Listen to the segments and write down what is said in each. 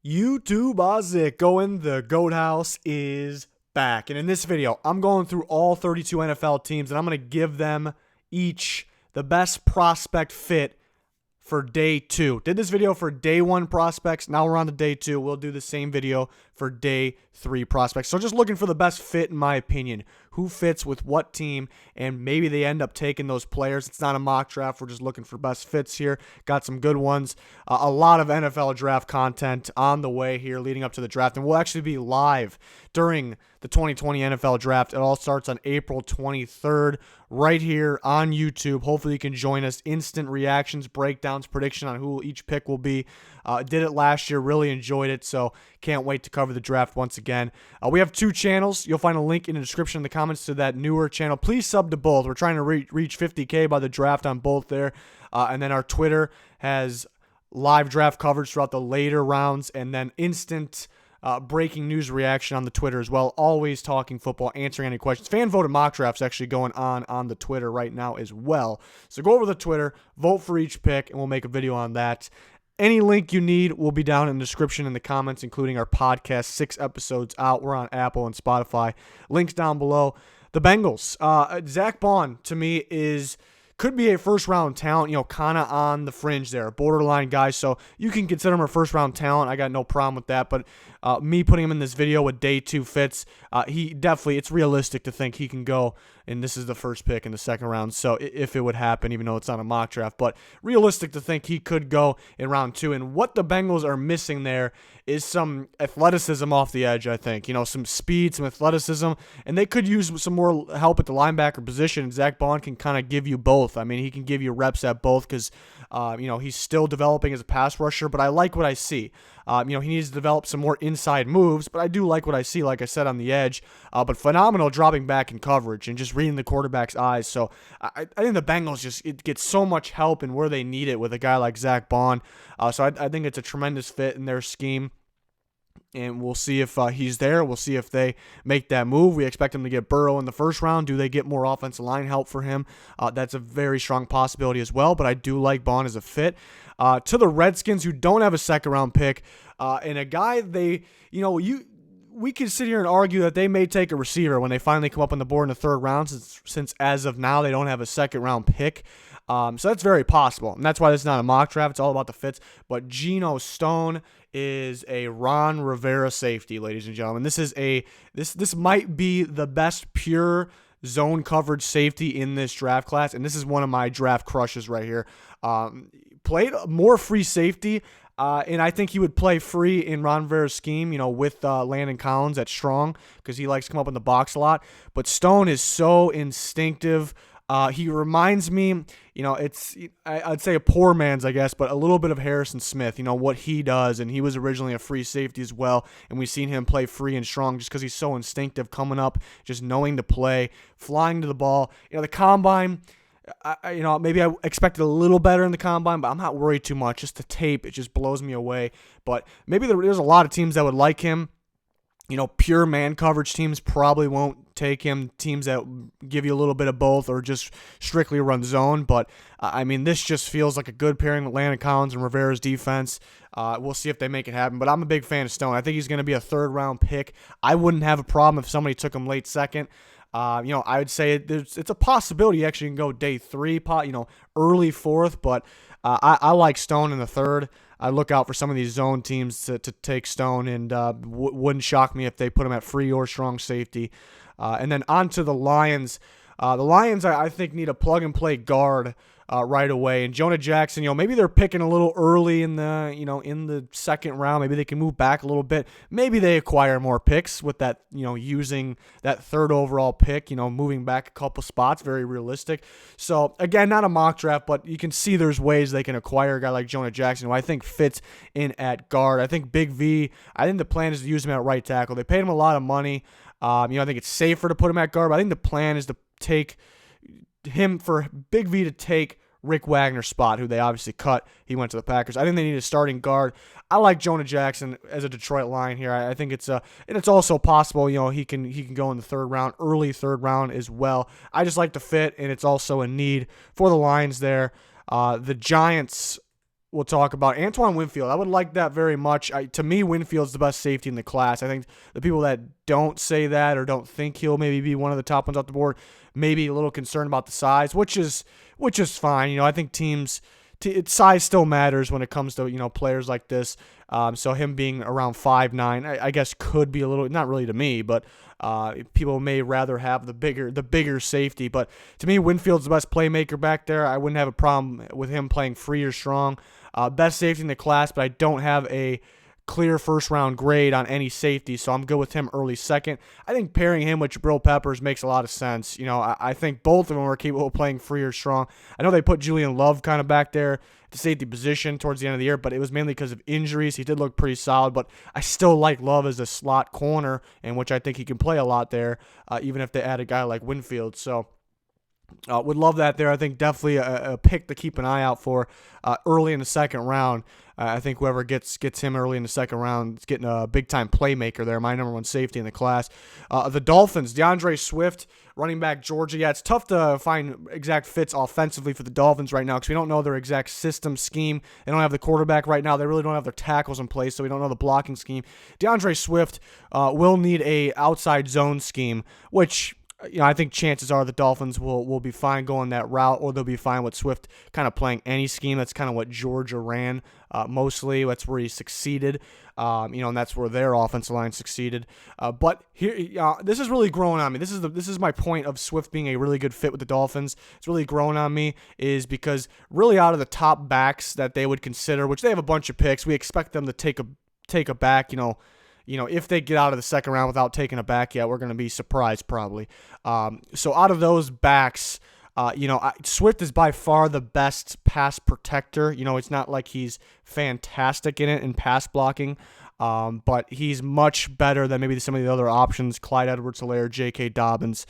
YouTube, how's it going? The GOAT House is back. And in this video, I'm going through all 32 NFL teams, and I'm going to give them each the best prospect fit for day 2. Did this video for day 1 prospects. Now we're on to day 2. We'll do the same video for day 3 prospects. So just looking for the best fit, in my opinion. Who fits with what team, and maybe they end up taking those players. It's not a mock draft. We're just looking for best fits here. Got some good ones. A lot of NFL draft content on the way here leading up to the draft, and we'll actually be live during the 2020 NFL draft. It all starts on April 23rd right here on YouTube. Hopefully you can join us. Instant reactions, breakdowns, prediction on who each pick will be. Did it last year, really enjoyed it, so can't wait to cover the draft once again. We have 2 channels. You'll find a link in the description in the comments to that newer channel. Please sub to both. We're trying to reach 50K by the draft on both there. And then our Twitter has live draft coverage throughout the later rounds, and then instant breaking news reaction on the Twitter as well. Always talking football, answering any questions. Fan voted mock drafts actually going on the Twitter right now as well. So go over to the Twitter, vote for each pick, and we'll make a video on that. Any link you need will be down in the description in the comments, including our podcast, 6 episodes out. We're on Apple and Spotify. Links down below. The Bengals. ZACK BAUN, to me, could be a first-round talent, kind of on the fringe there, borderline guy. So you can consider him a first-round talent. I got no problem with that. But me putting him in this video with day 2 fits, it's realistic to think he can go, and this is the first pick in the second round. So if it would happen, even though it's not a mock draft, but realistic to think he could go in round 2. And what the Bengals are missing there is some athleticism off the edge, I think. Some speed, some athleticism, and they could use some more help at the linebacker position. ZACK BAUN can kind of give you both. I mean, he can give you reps at both because, he's still developing as a pass rusher, but I like what I see. He needs to develop some more inside moves, but I do like what I see, like I said, on the edge. But phenomenal dropping back in coverage and just reading the quarterback's eyes. So I think the Bengals get so much help in where they need it with a guy like ZACK BAUN. So I think it's a tremendous fit in their scheme. And we'll see if he's there. We'll see if they make that move. We expect him to get Burrow in the first round. Do they get more offensive line help for him? That's a very strong possibility as well, but I do like BAUN as a fit. To the Redskins, who don't have a second-round pick, and a guy we could sit here and argue that they may take a receiver when they finally come up on the board in the third round, since as of now they don't have a second-round pick. So that's very possible, and that's why this is not a mock draft. It's all about the fits. But Geno Stone is a Ron Rivera safety, ladies and gentlemen. This might be the best pure zone coverage safety in this draft class, and this is one of my draft crushes right here. Played more free safety, and I think he would play free in Ron Rivera's scheme, with Landon Collins at strong, because he likes to come up in the box a lot. But Stone is so instinctive. He reminds me, I'd say a poor man's, I guess, but a little bit of Harrison Smith, what he does. And he was originally a free safety as well. And we've seen him play free and strong just because he's so instinctive, coming up, just knowing to play, flying to the ball. The combine, maybe I expected a little better in the combine, but I'm not worried too much. Just the tape, it just blows me away. But maybe there's a lot of teams that would like him. Pure man coverage teams probably won't take him. Teams that give you a little bit of both or just strictly run zone. But, this just feels like a good pairing with Landon Collins and Rivera's defense. We'll see if they make it happen. But I'm a big fan of Stone. I think he's going to be a third-round pick. I wouldn't have a problem if somebody took him late second. I would say it's a possibility he actually can go day 3, early 4th. But I like Stone in the 3rd. I look out for some of these zone teams to take Stone, and wouldn't shock me if they put him at free or strong safety. And then on to the Lions. The Lions, I think, need a plug-and-play guard right away. And Jonah Jackson, maybe they're picking a little early in the second round. Maybe they can move back a little bit. Maybe they acquire more picks with that, using that 3rd overall pick, moving back a couple spots. Very realistic. So, again, not a mock draft, but you can see there's ways they can acquire a guy like Jonah Jackson, who I think fits in at guard. I think Big V, I think the plan is to use him at right tackle. They paid him a lot of money. I think it's safer to put him at guard, but I think the plan is to take him for Big V to take Rick Wagner's spot, who they obviously cut. He went to the Packers. I think they need a starting guard. I like Jonah Jackson as a Detroit Lion here. I think and it's also possible, he can go in the 3rd round, early 3rd round as well. I just like the fit, and it's also a need for the Lions there. The Giants we'll talk about Antoine Winfield. I would like that very much. To me, Winfield's the best safety in the class. I think the people that don't say that or don't think he'll maybe be one of the top ones off the board, maybe a little concerned about the size, which is fine. You know, I think teams. Size still matters when it comes to, you know, players like this. So him being around 5'9", I guess could be a little, not really to me, but people may rather have the bigger safety. But to me, Winfield's the best playmaker back there. I wouldn't have a problem with him playing free or strong. Best safety in the class, but I don't have a clear first-round grade on any safety, so I'm good with him early second. I think pairing him with Jabril Peppers makes a lot of sense. You know, I think both of them are capable of playing free or strong. I know they put Julian Love kind of back there to safety position towards the end of the year, but it was mainly because of injuries. He did look pretty solid, but I still like Love as a slot corner, in which I think he can play a lot there, even if they add a guy like Winfield. So would love that there. I think definitely a pick to keep an eye out for early in the second round. I think whoever gets him early in the second round is getting a big-time playmaker there, my number one safety in the class. The Dolphins, DeAndre Swift, running back Georgia. Yeah, it's tough to find exact fits offensively for the Dolphins right now because we don't know their exact system scheme. They don't have the quarterback right now. They really don't have their tackles in place, so we don't know the blocking scheme. DeAndre Swift will need a outside zone scheme, which, you know, I think chances are the Dolphins will be fine going that route, or they'll be fine with Swift kind of playing any scheme. That's kind of what Georgia ran mostly. That's where he succeeded, you know, and that's where their offensive line succeeded. But here, this is really growing on me. This is my point of Swift being a really good fit with the Dolphins. It's really growing on me is because really out of the top backs that they would consider, which they have a bunch of picks, we expect them to take a back, you know, if they get out of the second round without taking a back yet, we're going to be surprised probably. So out of those backs, you know, Swift is by far the best pass protector. You know, it's not like he's fantastic in pass blocking, but he's much better than maybe some of the other options, Clyde Edwards-Helaire, J.K. Dobbins,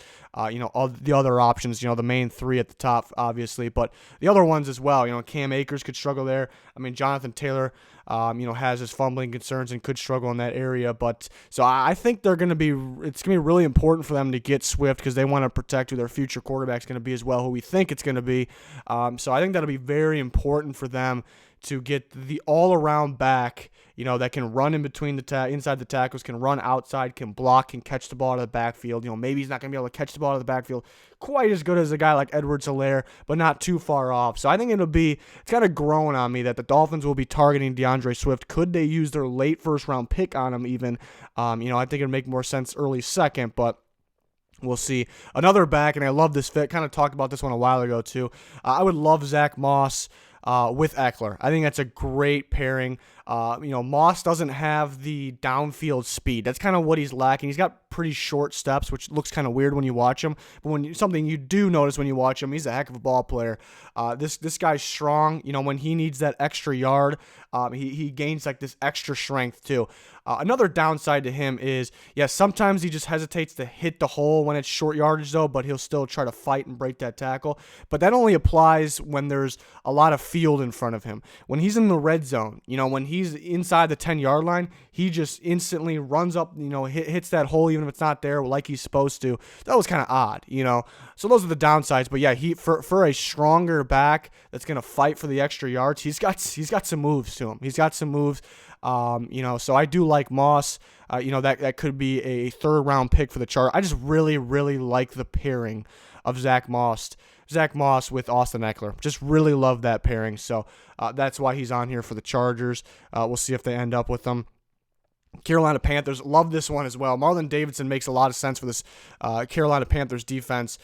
you know, all the other options, you know, the main three at the top, obviously, but the other ones as well. You know, Cam Akers could struggle there. I mean, Jonathan Taylor, you know, has his fumbling concerns and could struggle in that area. But so I think it's going to be really important for them to get Swift because they want to protect who their future quarterback is going to be as well, who we think it's going to be. So I think that'll be very important for them to get the all-around back, you know, that can run in between inside the tackles, can run outside, can block, can catch the ball out of the backfield. You know, maybe he's not going to be able to catch the ball out of the backfield quite as good as a guy like Edwards-Helaire, but not too far off. So I think it's kind of growing on me that the Dolphins will be targeting DeAndre Swift. Could they use their late first-round pick on him even? You know, I think it would make more sense early second, but we'll see. Another back, and I love this fit. Kind of talked about this one a while ago too. I would love Zach Moss with Eckler. I think that's a great pairing. You know, Moss doesn't have the downfield speed. That's kind of what he's lacking. He's got pretty short steps, which looks kind of weird when you watch him. But something you do notice when you watch him, he's a heck of a ball player. This guy's strong. You know, when he needs that extra yard, he gains like this extra strength too. Another downside to him is, sometimes he just hesitates to hit the hole when it's short yardage though, but he'll still try to fight and break that tackle. But that only applies when there's a lot of field in front of him. When he's in the red zone, you know, when he's inside the 10-yard line, he just instantly runs up, you know, hits that hole even if it's not there like he's supposed to. That was kind of odd, you know. So those are the downsides. But yeah, for a stronger back that's going to fight for the extra yards, he's got some moves to him. He's got some moves. You know, so I do like Moss. You know, that could be a third-round pick for the chart. I just really, really like the pairing of Zach Moss with Austin Eckler. Just really love that pairing. So that's why he's on here for the Chargers. We'll see if they end up with them. Carolina Panthers, love this one as well. Marlon Davidson makes a lot of sense for this Carolina Panthers defense.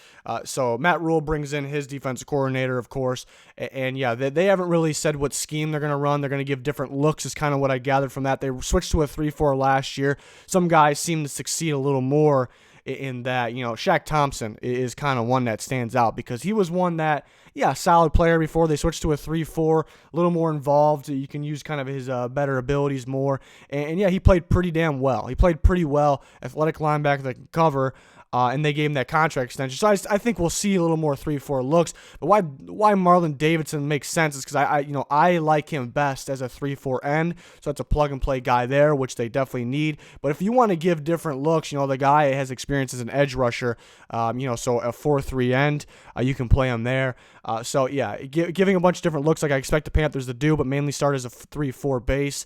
So Matt Rule brings in his defensive coordinator, of course. And yeah, they haven't really said what scheme they're going to run. They're going to give different looks is kind of what I gathered from that. They switched to a 3-4 last year. Some guys seem to succeed a little more in that. You know, Shaq Thompson is kind of one that stands out because he was one that, solid player before they switched to a 3-4, a little more involved. You can use kind of his better abilities more. And he played pretty damn well. He played pretty well, athletic linebacker that can cover. and they gave him that contract extension. So I think we'll see a little more 3-4 looks. But why Marlon Davidson makes sense is because I like him best as a 3-4 end. So it's a plug and play guy there, which they definitely need. But if you want to give different looks, the guy has experience as an edge rusher. So a 4-3 end, you can play him there. So yeah, giving a bunch of different looks like I expect the Panthers to do, but mainly start as a 3-4 base.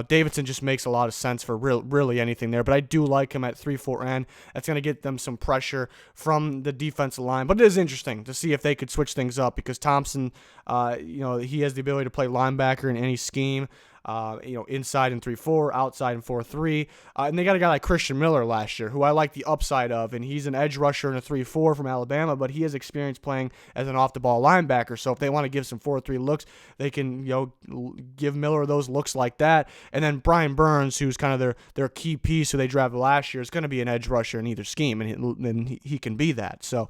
Davidson just makes a lot of sense for really anything there, but I do like him at 3-4 end. That's going to get them some pressure from the defensive line, but it is interesting to see if they could switch things up because Thompson, he has the ability to play linebacker in any scheme. Inside in 3-4, outside in 4-3. And they got a guy like Christian Miller last year, who I like the upside of, and he's an edge rusher in a 3-4 from Alabama, but he has experience playing as an off-the-ball linebacker. So if they want to give some 4-3 looks, they can, give Miller those looks like that. And then Brian Burns, who's kind of their key piece who they drafted last year, is going to be an edge rusher in either scheme, and he can be that. So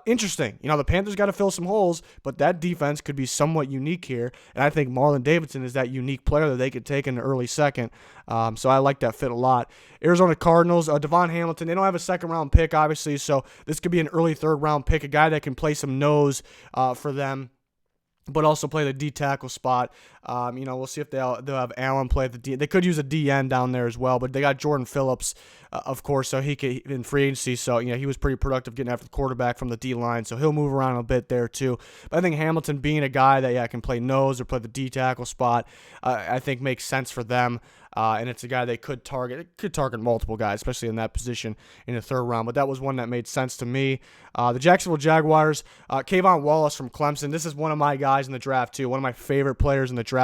interesting. The Panthers got to fill some holes, but that defense could be somewhat unique here, and I think Marlon Davidson is that unique player that they could take in the early second. So I like that fit a lot. Arizona Cardinals, Devon Hamilton, they don't have a second-round pick, obviously, so this could be an early third-round pick, a guy that can play some nose for them, but also play the D tackle spot. We'll see if they'll have Allen play at the D. They could use a DN down there as well, but they got Jordan Phillips, of course, so he could in free agency. So he was pretty productive getting after the quarterback from the D line, so he'll move around a bit there too. But I think Hamilton being a guy that can play nose or play the D tackle spot, I think makes sense for them. And it's a guy they could target. It could target multiple guys, especially in that position in the third round. But that was one that made sense to me. The Jacksonville Jaguars, KVON Wallace from Clemson. This is one of my guys in the draft too. One of my favorite players in the draft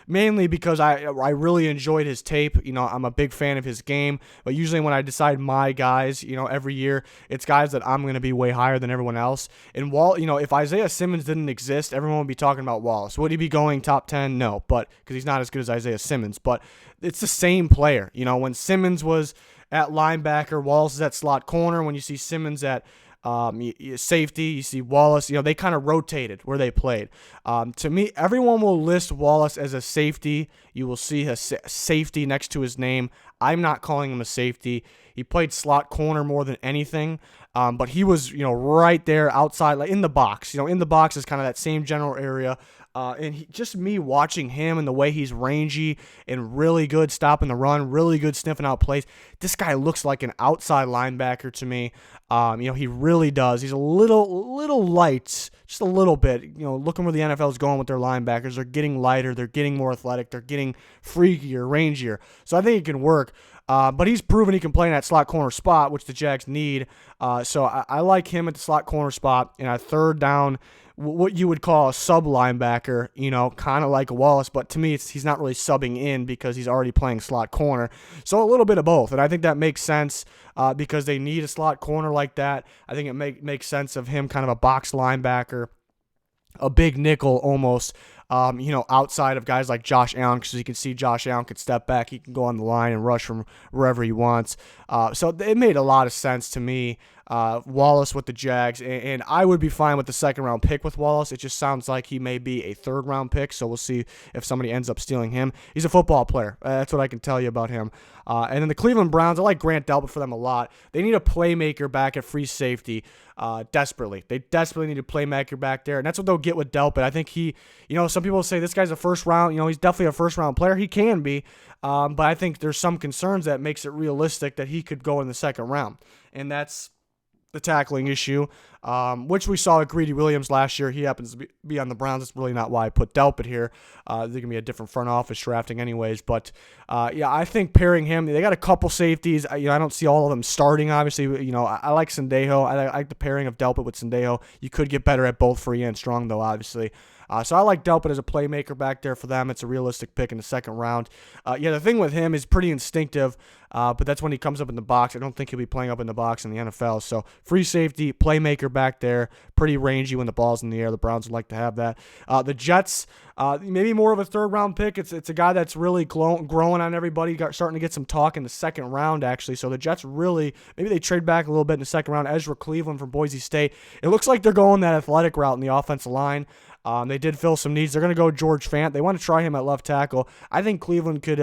mainly because I really enjoyed his tape. I'm a big fan of his game. But usually when I decide my guys, every year, it's guys that I'm going to be way higher than everyone else. And if Isaiah Simmons didn't exist, everyone would be talking about Wallace. Would he be going top 10? No, but because he's not as good as Isaiah Simmons. But it's the same player. When Simmons was at linebacker, Wallace is at slot corner. When you see Simmons at safety, you see Wallace, they kind of rotated where they played. To me, everyone will list Wallace as a safety. You will see a safety next to his name. I'm not calling him a safety. He played slot corner more than anything, but he was, right there outside, like in the box. In the box is kind of that same general area. And just me watching him and the way he's rangy and really good stopping the run, really good sniffing out plays. This guy looks like an outside linebacker to me. He really does. He's a little light, just a little bit. Looking where the NFL is going with their linebackers. They're getting lighter. They're getting more athletic. They're getting freakier, rangier. So I think it can work. But he's proven he can play in that slot corner spot, which the Jags need. So I like him at the slot corner spot in a third down, what you would call a sub linebacker, kind of like Wallace. But to me, he's not really subbing in because he's already playing slot corner. So a little bit of both. And I think that makes sense because they need a slot corner like that. I think it makes sense of him kind of a box linebacker, a big nickel almost. Outside of guys like Josh Allen, because you can see Josh Allen could step back. He can go on the line and rush from wherever he wants. So it made a lot of sense to me. Wallace with the Jags, and I would be fine with the second-round pick with Wallace. It just sounds like he may be a third-round pick, so we'll see if somebody ends up stealing him. He's a football player. That's what I can tell you about him. And then the Cleveland Browns, I like Grant Delpit for them a lot. They need a playmaker back at free safety desperately. They desperately need a playmaker back there, and that's what they'll get with Delpit. I think he, some people say this guy's a first-round, he's definitely a first-round player. He can be, but I think there's some concerns that makes it realistic that he could go in the second round, and that's the tackling issue, which we saw with Greedy Williams last year. He happens to be on the Browns. That's really not why I put Delpit here. They're going to be a different front office drafting anyways. But, I think pairing him, they got a couple safeties. I don't see all of them starting, obviously. I like Sendejo. I like the pairing of Delpit with Sendejo. You could get better at both Free and Strong, though, obviously. So I like Delpit as a playmaker back there for them. It's a realistic pick in the second round. The thing with him is pretty instinctive, but that's when he comes up in the box. I don't think he'll be playing up in the box in the NFL. So free safety, playmaker back there, pretty rangy when the ball's in the air. The Browns would like to have that. The Jets, maybe more of a third-round pick. It's a guy that's really growing on everybody, starting to get some talk in the second round, actually. So the Jets really, maybe they trade back a little bit in the second round. Ezra Cleveland from Boise State. It looks like they're going that athletic route in the offensive line. They did fill some needs. They're going to go George Fant. They want to try him at left tackle. I think Cleveland could,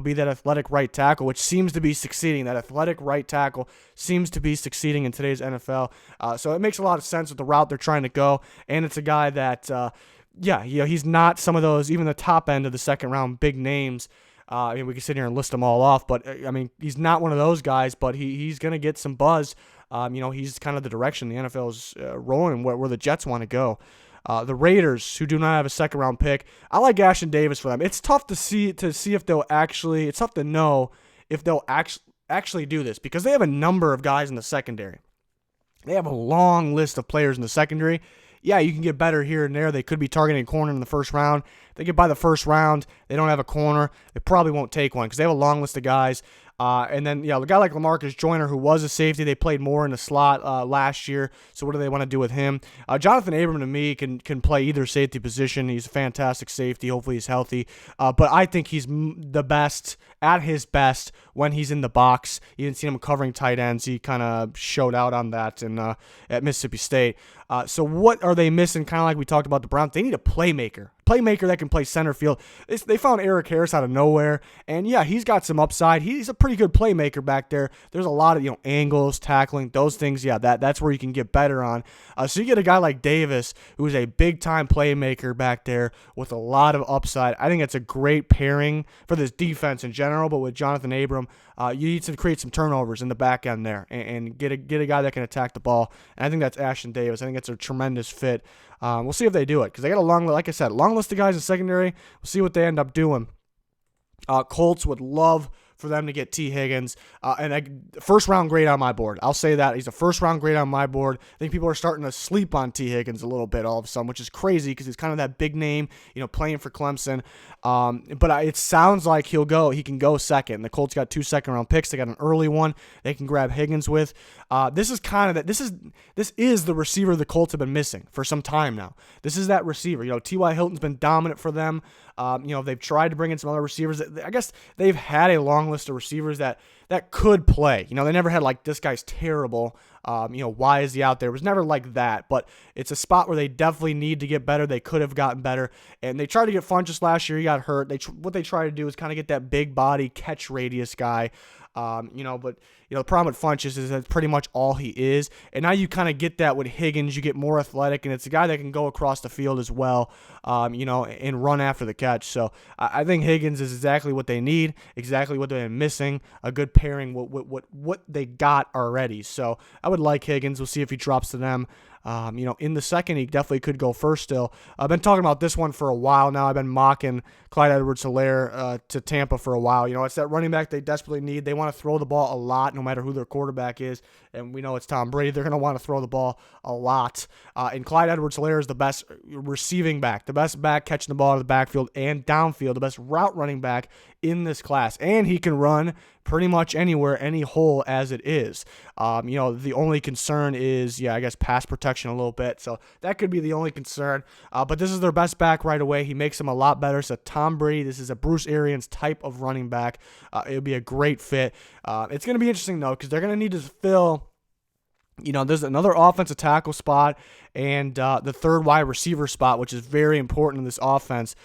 be that athletic right tackle, which seems to be succeeding. That athletic right tackle seems to be succeeding in today's NFL. So it makes a lot of sense with the route they're trying to go. And it's a guy that, he's not some of those, even the top end of the second round big names. We can sit here and list them all off, but he's not one of those guys, but he's going to get some buzz. He's kind of the direction the NFL is rolling, where the Jets want to go. The Raiders, who do not have a second-round pick, I like ASHTYN Davis for them. It's tough to see if they'll actually. It's tough to know if they'll actually do this because they have a number of guys in the secondary. They have a long list of players in the secondary. Yeah, you can get better here and there. They could be targeting a corner in the first round. If they get by the first round, they don't have a corner. They probably won't take one because they have a long list of guys. And then, a guy like LaMarcus Joyner, who was a safety, they played more in the slot last year. So what do they want to do with him? Jonathan Abram, to me, can play either safety position. He's a fantastic safety. Hopefully he's healthy. But I think he's the best, at his best, when he's in the box. You didn't see him covering tight ends. He kind of showed out on that at Mississippi State. So what are they missing? Kind of like we talked about the Browns. They need a playmaker that can play center field. They found Eric Harris out of nowhere, and he's got some upside. He's a pretty good playmaker back there. There's a lot of angles, tackling, those things. That's where you can get better on. So you get a guy like Davis, who is a big time playmaker back there with a lot of upside. I think it's a great pairing for this defense in general. But with Jonathan Abram, you need to create some turnovers in the back end there and get a guy that can attack the ball. And I think that's ASHTYN Davis. I think it's a tremendous fit. We'll see if they do it because they got a long list of guys in secondary. We'll see what they end up doing. Colts would love for them to get T. Higgins. First round grade on my board. I'll say that. He's a first round grade on my board. I think people are starting to sleep on T. Higgins a little bit all of a sudden, which is crazy because he's kind of that big name, playing for Clemson. But it sounds like he can go second. The Colts got 2 second-round picks. They got an early one they can grab Higgins with. This is the receiver the Colts have been missing for some time now. This is that receiver. T.Y. Hilton's been dominant for them. They've tried to bring in some other receivers. I guess they've had a long list of receivers that could play. They never had this guy's terrible. Why is he out there? It was never like that, but it's a spot where they definitely need to get better. They could have gotten better, and they tried to get Funchess last year. He got hurt. What they try to do is kind of get that big body catch radius guy. But the problem with Funchess is that's pretty much all he is. And now you kind of get that with Higgins. You get more athletic, and it's a guy that can go across the field as well, and run after the catch. So I think Higgins is exactly what they need, exactly what they're missing, a good pairing with what they got already. So I would like Higgins. We'll see if he drops to them. In the second, he definitely could go first still. I've been talking about this one for a while now. I've been mocking Clyde Edwards-Helaire to Tampa for a while. It's that running back they desperately need. They want to throw the ball a lot no matter who their quarterback is. And we know it's Tom Brady. They're going to want to throw the ball a lot. And Clyde Edwards-Helaire is the best receiving back, the best back catching the ball out of the backfield and downfield, the best route running back in this class. And he can run pretty much anywhere, any hole as it is. The only concern is, I guess pass protection a little bit. So that could be the only concern. But this is their best back right away. He makes them a lot better. So Tom Brady, this is a Bruce Arians type of running back. It would be a great fit. It's going to be interesting, though, because they're going to need to fill there's another offensive tackle spot and the third wide receiver spot, which is very important in this offense.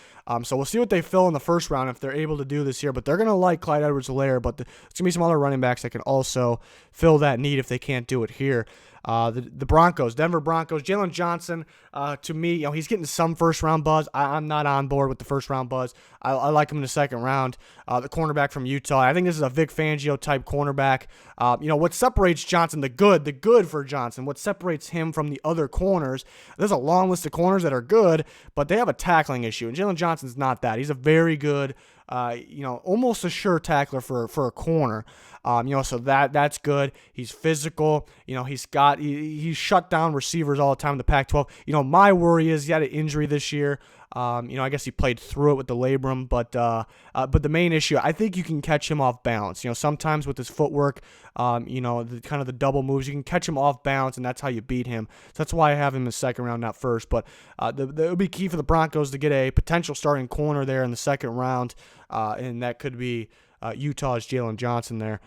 So we'll see what they fill in the first round if they're able to do this here. But they're going to like Clyde Edwards-Helaire, but there's going to be some other running backs that can also fill that need if they can't do it here. The Broncos, Denver Broncos, Jalen Johnson, to me, he's getting some first-round buzz. I'm not on board with the first-round buzz. I like him in the second round. The cornerback from Utah. I think this is a Vic Fangio-type cornerback. What separates Johnson, the good for Johnson, what separates him from the other corners, there's a long list of corners that are good, but they have a tackling issue, and Jalen Johnson's not that. He's a very good, almost a sure tackler for a corner. So that's good. He's physical. He's shut down receivers all the time in the Pac-12. My worry is he had an injury this year. I guess he played through it with the labrum, but the main issue, I think you can catch him off balance. Sometimes with his footwork, the double moves, you can catch him off balance, and that's how you beat him. So that's why I have him in the second round, not first. But it would be key for the Broncos to get a potential starting corner there in the second round, and that could be Utah's Jalen Johnson there.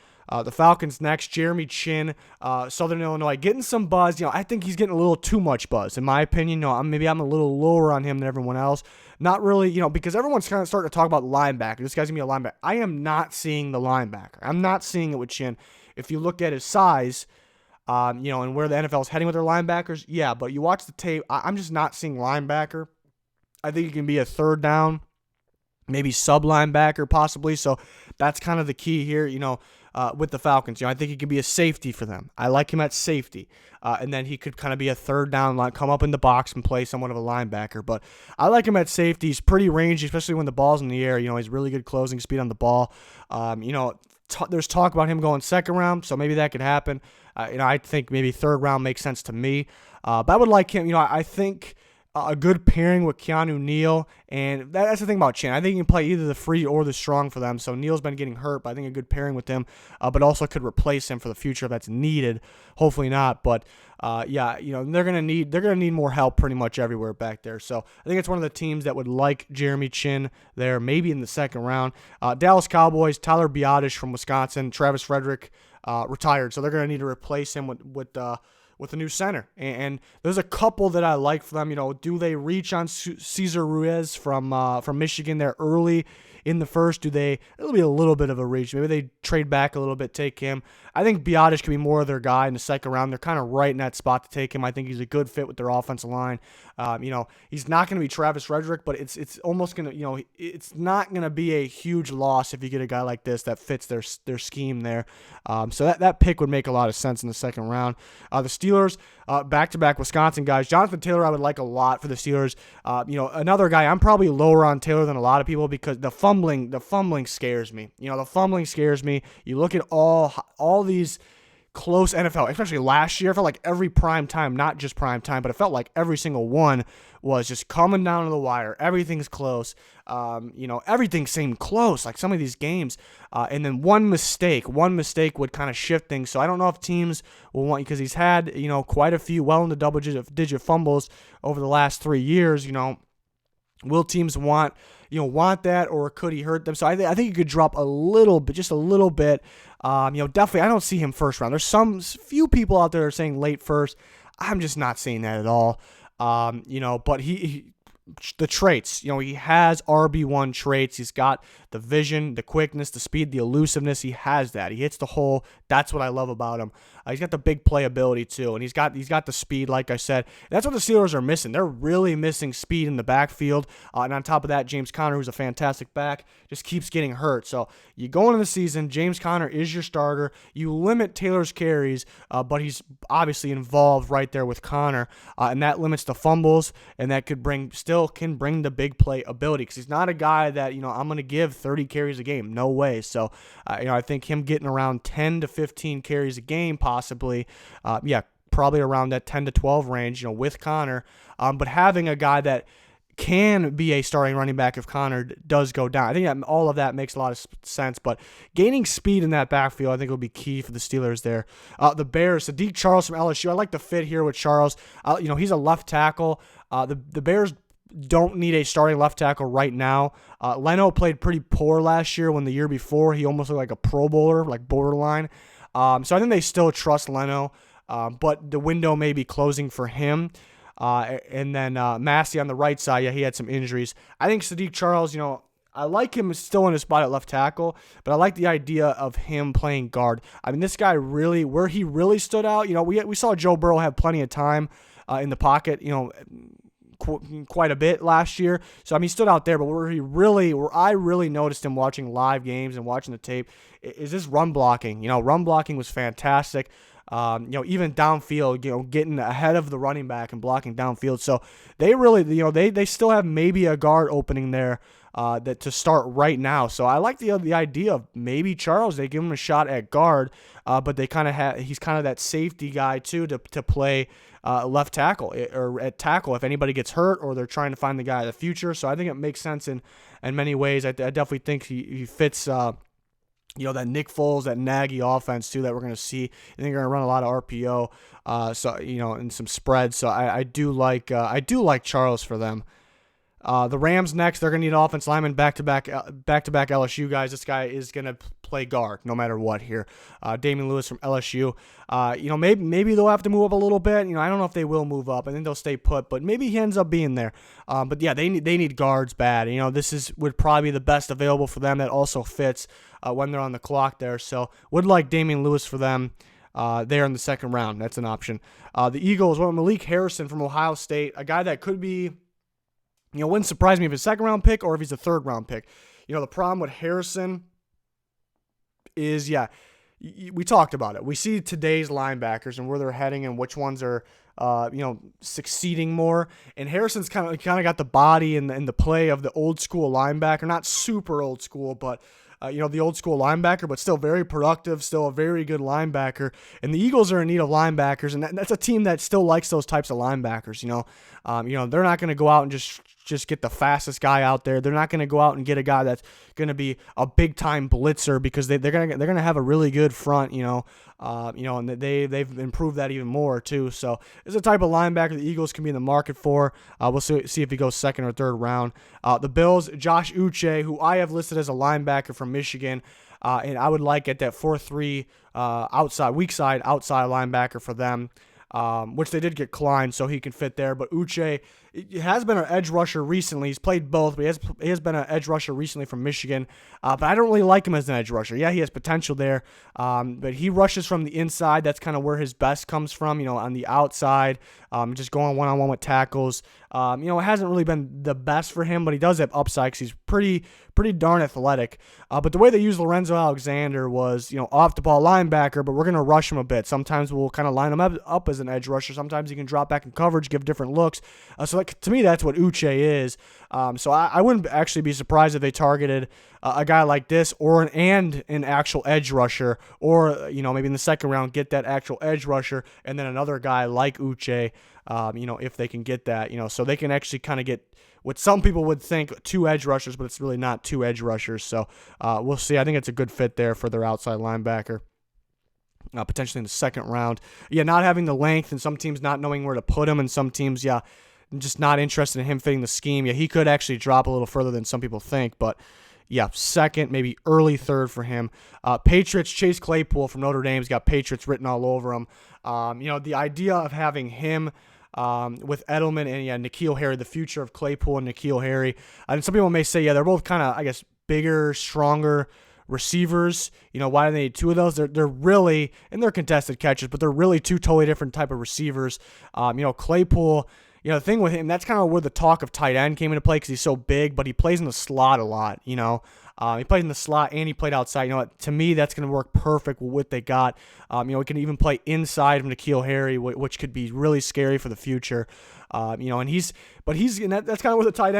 The Falcons next, Jeremy Chin, Southern Illinois, getting some buzz. I think he's getting a little too much buzz, in my opinion. Maybe I'm a little lower on him than everyone else. Not really, because everyone's kind of starting to talk about linebacker. This guy's going to be a linebacker. I am not seeing the linebacker. I'm not seeing it with Chin. If you look at his size, and where the NFL is heading with their linebackers, yeah, but you watch the tape, I'm just not seeing linebacker. I think he can be a third down, maybe sub linebacker possibly. So that's kind of the key here, with the Falcons. I think he could be a safety for them. I like him at safety. And then he could kind of be a third down line, come up in the box and play somewhat of a linebacker. But I like him at safety. He's pretty rangy, especially when the ball's in the air. He's really good closing speed on the ball. There's talk about him going second round, so maybe that could happen. I think maybe third round makes sense to me. But I would like him. I think a good pairing with Keanu Neal, and that's the thing about Chin. I think he can play either the free or the strong for them. So Neal's been getting hurt, but I think a good pairing with him, but also could replace him for the future if that's needed. Hopefully not, but they're gonna need more help pretty much everywhere back there. So I think it's one of the teams that would like Jeremy Chin there, maybe in the second round. Dallas Cowboys, Tyler Biadasz from Wisconsin, Travis Frederick retired, so they're gonna need to replace him with a new center. And there's a couple that I like for them. Do they reach on Cesar Ruiz from Michigan there early in the first? It'll be a little bit of a reach. Maybe they trade back a little bit, take him. I think Biadasz could be more of their guy in the second round. They're kind of right in that spot to take him. I think he's a good fit with their offensive line. He's not going to be Travis Frederick, but it's almost going to, it's not going to be a huge loss if you get a guy like this that fits their scheme there. So that pick would make a lot of sense in the second round. The Steelers, back-to-back Wisconsin guys. Jonathan Taylor I would like a lot for the Steelers. Another guy, I'm probably lower on Taylor than a lot of people because the fumbling scares me. The fumbling scares me. You look at all these close NFL, especially last year, I felt like every prime time, not just prime time, but it felt like every single one was just coming down to the wire. Everything's close. Everything seemed close, like some of these games. And then one mistake would kind of shift things. So I don't know if teams will want, because he's had, quite a few well into double-digit fumbles over the last 3 years. Will teams want that, or could he hurt them? So I think he could drop a little bit, just a little bit. Definitely, I don't see him first round. There's some few people out there are saying late first. I'm just not seeing that at all. But the traits, he has RB1 traits. He's got the vision, the quickness, the speed, the elusiveness. He has that. He hits the hole. That's what I love about him. He's got the big playability too, and he's got the speed, like I said. That's what the Steelers are missing. They're really missing speed in the backfield. And on top of that, James Conner, who's a fantastic back, just keeps getting hurt. So you go into the season, James Conner is your starter. You limit Taylor's carries, but he's obviously involved right there with Conner, and that limits the fumbles, and that can bring the big play ability, because he's not a guy that I'm going to give 30 carries a game. No way. So I think him getting around 10 to 15 carries a game, possibly, probably around that 10 to 12 range, with Conner. But having a guy that can be a starting running back if Conner does go down, I think that all of that makes a lot of sense. But gaining speed in that backfield, I think, will be key for the Steelers there. The Bears, Sadiq Charles from LSU. I like the fit here with Charles. He's a left tackle. The Bears don't need a starting left tackle right now. Leno played pretty poor last year, when the year before he almost looked like a Pro Bowler, like borderline. So I think they still trust Leno, but the window may be closing for him. And then Massey on the right side, he had some injuries. I think Sadiq Charles, I like him still in his spot at left tackle, but I like the idea of him playing guard. I mean, this guy really, where he really stood out, we saw Joe Burrow have plenty of time in the pocket, quite a bit last year. So he stood out there, but where I really noticed him watching live games and watching the tape is this run blocking. Run blocking was fantastic. Even downfield, getting ahead of the running back and blocking downfield. So they really, they still have maybe a guard opening there that to start right now. So I like the idea of maybe Charles, they give him a shot at guard, but they kind of he's kind of that safety guy too to play left tackle or at tackle if anybody gets hurt or they're trying to find the guy of the future. So I think it makes sense in many ways. I definitely think he fits that Nick Foles, that Nagy offense too that we're going to see. I think they're going to run a lot of RPO, and some spreads. So I do like Charles for them. The Rams next, they're going to need offense lineman back-to-back LSU guys. This guy is going to play guard no matter what here. Damian Lewis from LSU. Maybe they'll have to move up a little bit. I don't know if they will move up. I think they'll stay put, but maybe he ends up being there. But yeah, they need guards bad. This would probably be the best available for them. That also fits when they're on the clock there. So would like Damian Lewis for them. There in the second round. That's an option. The Eagles went with Malik Harrison from Ohio State, a guy that could be, wouldn't surprise me if he's a second-round pick or if he's a third-round pick. The problem with Harrison is, we talked about it. We see today's linebackers and where they're heading and which ones are, succeeding more. And Harrison's kind of got the body and the play of the old-school linebacker. Not super old school, but the old school linebacker, but still very productive, still a very good linebacker. And the Eagles are in need of linebackers, and that's a team that still likes those types of linebackers. They're not going to go out and just get the fastest guy out there. They're not going to go out and get a guy that's going to be a big time blitzer because they're going to have a really good front. And they've improved that even more too. So it's a type of linebacker the Eagles can be in the market for. We'll see if he goes second or third round. The Bills, Josh Uche, who I have listed as a linebacker from Michigan, and I would like at that 4-3 weak side outside linebacker for them. Which they did get Klein, so he can fit there. But Uche has been an edge rusher recently. He's played both, but he has been an edge rusher recently from Michigan. But I don't really like him as an edge rusher. Yeah, he has potential there, but he rushes from the inside. That's kind of where his best comes from, on the outside, just going one-on-one with tackles. It hasn't really been the best for him, but he does have upside because he's pretty darn athletic. But the way they used Lorenzo Alexander was, off-the-ball linebacker, but we're going to rush him a bit. Sometimes we'll kind of line him up as an edge rusher. Sometimes he can drop back in coverage, give different looks. To me, that's what Uche is. So I wouldn't actually be surprised if they targeted a guy like this or an actual edge rusher, or maybe in the second round get that actual edge rusher and then another guy like Uche. If they can get that, so they can actually kind of get what some people would think two edge rushers, but it's really not two edge rushers. So we'll see. I think it's a good fit there for their outside linebacker. Potentially in the second round. Yeah, not having the length and some teams not knowing where to put him, and some teams, just not interested in him fitting the scheme. Yeah, he could actually drop a little further than some people think, but yeah, second, maybe early third for him. Patriots, Chase Claypool from Notre Dame's got Patriots written all over him. The idea of having him with Edelman and N'Keal Harry, the future of Claypool and N'Keal Harry. And some people may say, they're both kind of, I guess, bigger, stronger receivers. Why do they need two of those? They're really, and they're contested catches, but they're really two totally different type of receivers. Claypool, the thing with him, that's kind of where the talk of tight end came into play because he's so big, but he plays in the slot a lot, He played in the slot and he played outside. To me, that's going to work perfect with what they got. He can even play inside of N'Keal Harry, which could be really scary for the future. And that's kind of where the tight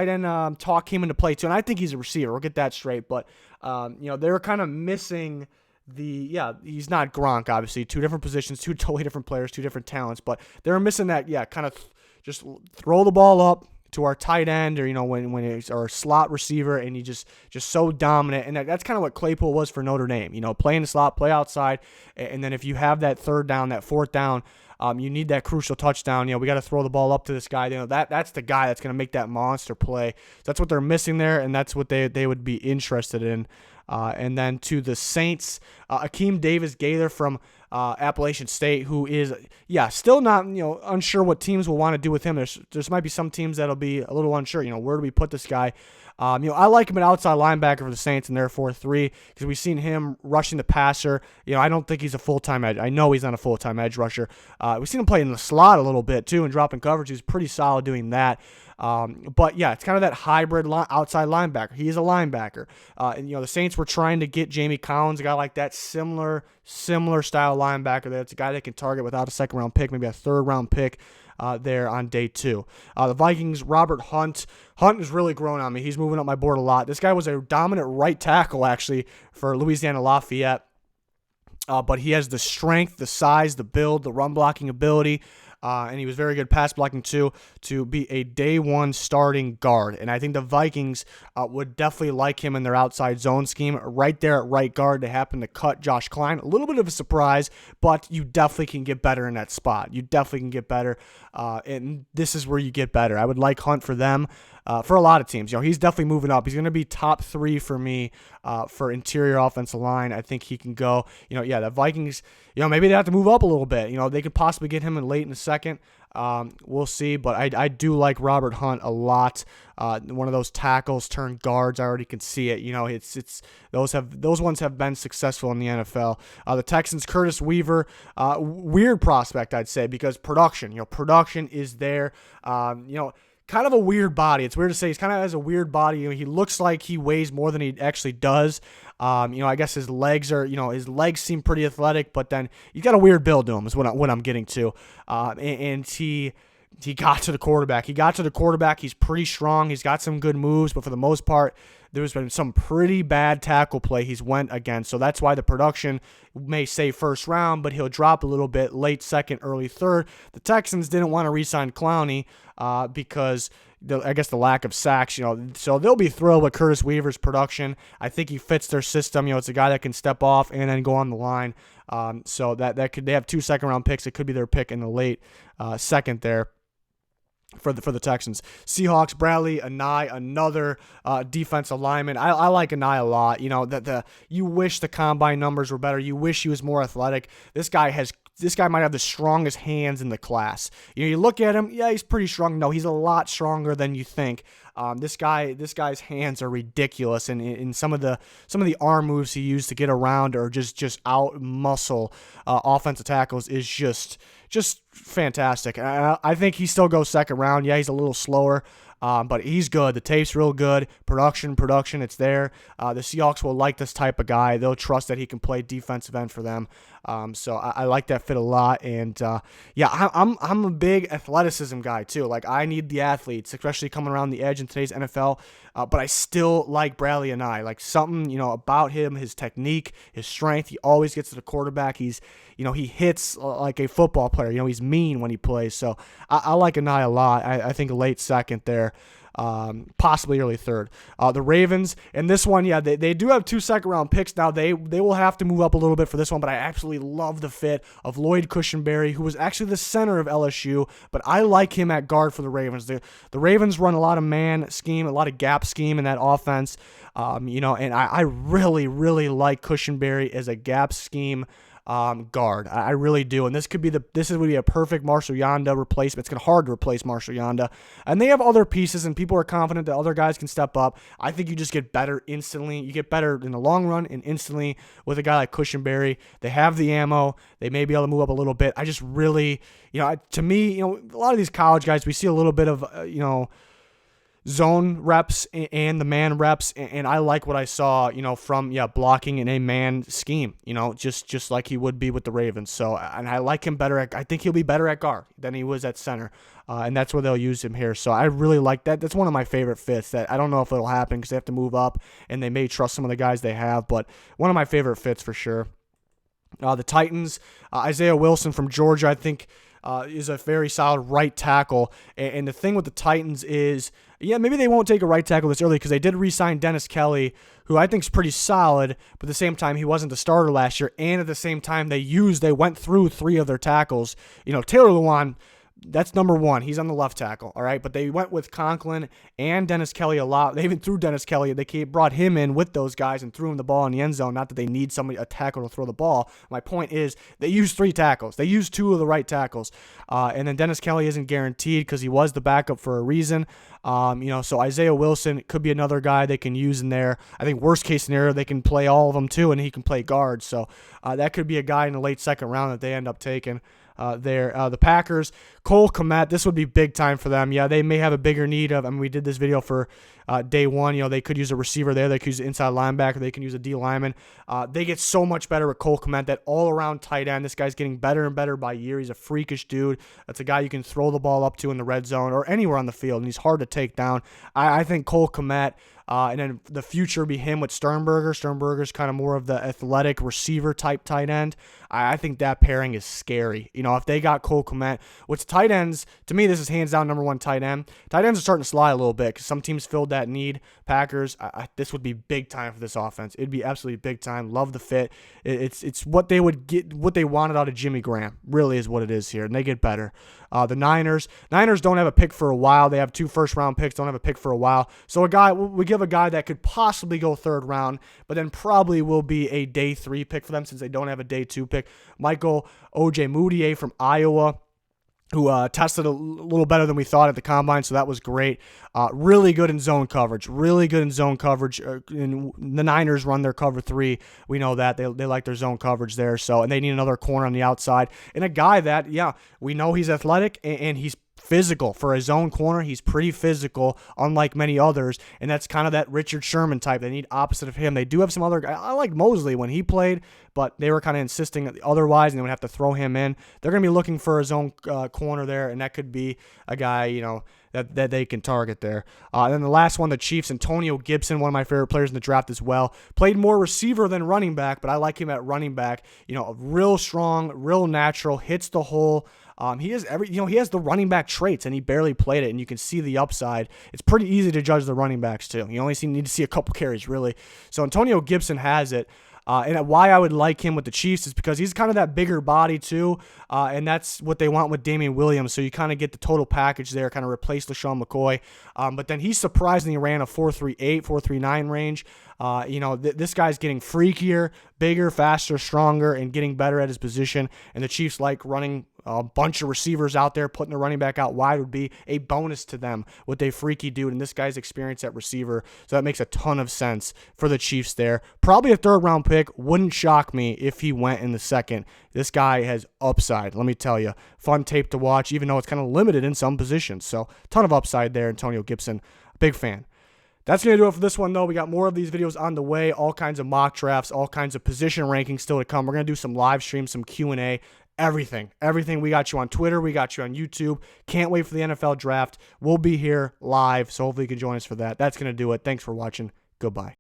end talk came into play too. And I think he's a receiver. We'll get that straight. But, they're kind of missing he's not Gronk, obviously. Two different positions, two totally different players, two different talents. But they're missing that, kind of just throw the ball up to our tight end, or when it's our slot receiver, and he just so dominant. And that's kind of what Claypool was for Notre Dame. Play in the slot, play outside, and then if you have that third down, that fourth down, you need that crucial touchdown. We got to throw the ball up to this guy. That's the guy that's going to make that monster play. So that's what they're missing there, and that's what they would be interested in. And then to the Saints, AKEEM Davis-Gaither from Appalachian State, who is, still not, unsure what teams will want to do with him. There's might be some teams that'll be a little unsure, where do we put this guy? I like him at outside linebacker for the Saints in their 4-3 because we've seen him rushing the passer. I don't think he's a full-time edge. I know he's not a full-time edge rusher. We've seen him play in the slot a little bit too and dropping coverage. He's pretty solid doing that. But it's kind of that hybrid outside linebacker. He is a linebacker. And the Saints were trying to get Jamie Collins, a guy like that, similar style linebacker. That's a guy they can target without a second round pick, maybe a third round pick. There on day 2. The Vikings, Robert Hunt. Hunt has really grown on me. He's moving up my board a lot. This guy was a dominant right tackle, actually, for Louisiana Lafayette. But he has the strength, the size, the build, the run blocking ability. And he was very good pass blocking too, to be a day 1 starting guard. And I think the Vikings would definitely like him in their outside zone scheme. Right there at right guard, they happen to cut Josh Klein. A little bit of a surprise, but you definitely can get better in that spot. You definitely can get better, and this is where you get better. I would like Hunt for them. for a lot of teams. He's definitely moving up. He's going to be top 3 for me for interior offensive line. I think he can go. The Vikings, maybe they have to move up a little bit. They could possibly get him in late in the second. We'll see, but I do like Robert Hunt a lot. One of those tackles turned guards. I already can see it. It's those ones have been successful in the NFL. The Texans, Curtis Weaver, weird prospect, I'd say, because production is there. Kind of a weird body. It's weird to say. He's kind of has a weird body. He looks like he weighs more than he actually does. I guess his legs are, his legs seem pretty athletic, but then he's got a weird build to him is what I'm getting to. And he got to the quarterback. He's pretty strong. He's got some good moves, but for the most part, there's been some pretty bad tackle play he's went against. So that's why the production may say first round, but he'll drop a little bit late second, early third. The Texans didn't want to re-sign Clowney because I guess the lack of sacks, so they'll be thrilled with Curtis Weaver's production. I think he fits their system. It's a guy that can step off and then go on the line. So that could, they have 2 second-round picks. It could be their pick in the late second there for the Texans. Seahawks, Bradley Anae, another defensive lineman. I like Anae a lot. You wish the combine numbers were better. You wish he was more athletic. This guy might have the strongest hands in the class. You look at him, yeah, he's pretty strong. No, he's a lot stronger than you think. This guy's hands are ridiculous, and in some of the arm moves he used to get around or just out muscle offensive tackles is just fantastic. I think he still goes second round. Yeah, he's a little slower, but he's good. The tape's real good. Production, it's there. The Seahawks will like this type of guy. They'll trust that he can play defensive end for them. So I like that fit a lot. And I'm a big athleticism guy too. Like, I need the athletes, especially coming around the edge in today's NFL. But I still like Bradley Anae. Like, something about him, his technique, his strength. He always gets to the quarterback. He hits like a football player. He's mean when he plays. So I like Anae a lot. I think a late second there. Possibly early third. The Ravens, and this one, yeah, they do have 2 second-round picks now. They will have to move up a little bit for this one, but I absolutely love the fit of Lloyd Cushenberry, who was actually the center of LSU, but I like him at guard for the Ravens. The Ravens run a lot of man scheme, a lot of gap scheme in that offense, and I really, really like Cushenberry as a gap scheme guard. I really do. And this would be a perfect Marshall Yanda replacement. It's hard to replace Marshall Yanda. And they have other pieces, and people are confident that other guys can step up. I think you just get better instantly. You get better in the long run and instantly with a guy like Cushenberry. They have the ammo. They may be able to move up a little bit. I just really, to me, a lot of these college guys, we see a little bit of, zone reps and the man reps, and I like what I saw, from blocking in a man scheme, just like he would be with the Ravens. So, and I like him better I think he'll be better at guard than he was at center, and that's where they'll use him here. So I really like that. That's one of my favorite fits. That I don't know if it'll happen because they have to move up and they may trust some of the guys they have, but one of my favorite fits for sure. The Titans, Isaiah Wilson from Georgia, I think is a very solid right tackle. And the thing with the Titans is, maybe they won't take a right tackle this early because they did re-sign Dennis Kelly, who I think is pretty solid, but at the same time, he wasn't the starter last year. And at the same time, they went through 3 of their tackles. Taylor Lewan, that's number 1. He's on the left tackle, all right? But they went with Conklin and Dennis Kelly a lot. They even threw Dennis Kelly. They brought him in with those guys and threw him the ball in the end zone. Not that they need a tackle to throw the ball. My point is they used 3 tackles. They used 2 of the right tackles. And then Dennis Kelly isn't guaranteed because he was the backup for a reason. So Isaiah Wilson could be another guy they can use in there. I think worst case scenario, they can play all of them too, and he can play guard. So that could be a guy in the late second round that they end up taking. The Packers, Cole Kmet, this would be big time for them. Yeah, they may have a bigger need of, we did this video for day one. They could use a receiver there. They could use an inside linebacker. They can use a D lineman. They get so much better with Cole Kmet, that all-around tight end. This guy's getting better and better by year. He's a freakish dude. That's a guy you can throw the ball up to in the red zone or anywhere on the field, and he's hard to take down. I think Cole Kmet, and then the future would be him with Sternberger. Sternberger's kind of more of the athletic receiver type tight end. I think that pairing is scary. If they got Cole Kmet, what's tight ends, to me, this is hands down number one tight end. Tight ends are starting to slide a little bit because some teams filled that need. Packers, this would be big time for this offense. It'd be absolutely big time. Love the fit. It's what they would get, what they wanted out of Jimmy Graham, really is what it is here, and they get better. The Niners don't have a pick for a while. They have 2 first-round picks, don't have a pick for a while. So we give a guy that could possibly go 3rd round, but then probably will be a day 3 pick for them since they don't have a day 2 pick. Michael Ojemudia from Iowa, who tested a little better than we thought at the combine, so that was great. Really good in zone coverage. And the Niners run their cover 3. We know that. They like their zone coverage there, and they need another corner on the outside. And a guy that, we know he's athletic and he's physical. For a zone corner, he's pretty physical, unlike many others, and that's kind of that Richard Sherman type. They need opposite of him. They do have some other guys. I like Mosley when he played, but they were kind of insisting otherwise, and they would have to throw him in. They're going to be looking for a zone corner there, and that could be a guy, that they can target there. And then the last one, the Chiefs, Antonio Gibson, one of my favorite players in the draft as well. Played more receiver than running back, but I like him at running back. Real strong, real natural, hits the hole. He has he has the running back traits, and he barely played it, and you can see the upside. It's pretty easy to judge the running backs too. You only need to see a couple carries, really. So Antonio Gibson has it. And why I would like him with the Chiefs is because he's kind of that bigger body too, and that's what they want with Damien Williams. So you kind of get the total package there, kind of replace LaShawn McCoy. But then he surprisingly ran a 4.38, 4.39 range. This guy's getting freakier, bigger, faster, stronger, and getting better at his position. And the Chiefs like running a bunch of receivers out there. Putting the running back out wide would be a bonus to them, what they freaky do. And this guy's experience at receiver, so that makes a ton of sense for the Chiefs there. Probably a 3rd round pick. Wouldn't shock me if he went in the 2nd. This guy has upside, let me tell you. Fun tape to watch, even though it's kind of limited in some positions. So ton of upside there, Antonio Gibson. Big fan. That's going to do it for this one, though. We got more of these videos on the way, all kinds of mock drafts, all kinds of position rankings still to come. We're going to do some live streams, some Q&A, everything. We got you on Twitter. We got you on YouTube. Can't wait for the NFL draft. We'll be here live, so hopefully you can join us for that. That's going to do it. Thanks for watching. Goodbye.